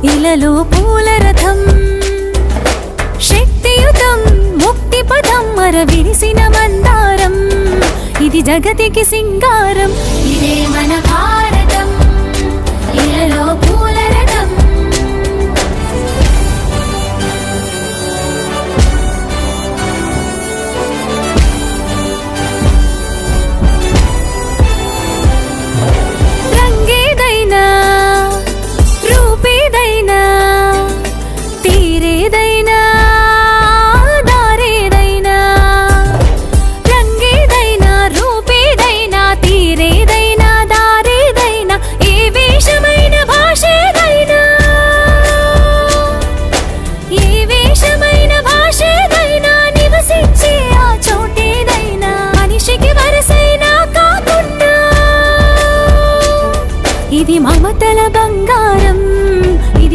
ఇలలో పూల రథం శక్తియుతం ముక్తి పదం మర విరిసిన మందారం ఇది జగతికి సింగారం ఇదే మన భారతం ఇలలో పూల రథం రంగేదైనా రూపేదైనా తీరేదైనా దారేదైనా రంగేదైనా రూపేదైనా తీరేదైనా దారేదైనా ఏ వేషమైన భాషేదైనా ఏ వేషమైన భాషేదైనా నివసించే ఆ చోటేదైనా మనిషికి వరసైనా కాకుండా ఇది మమతల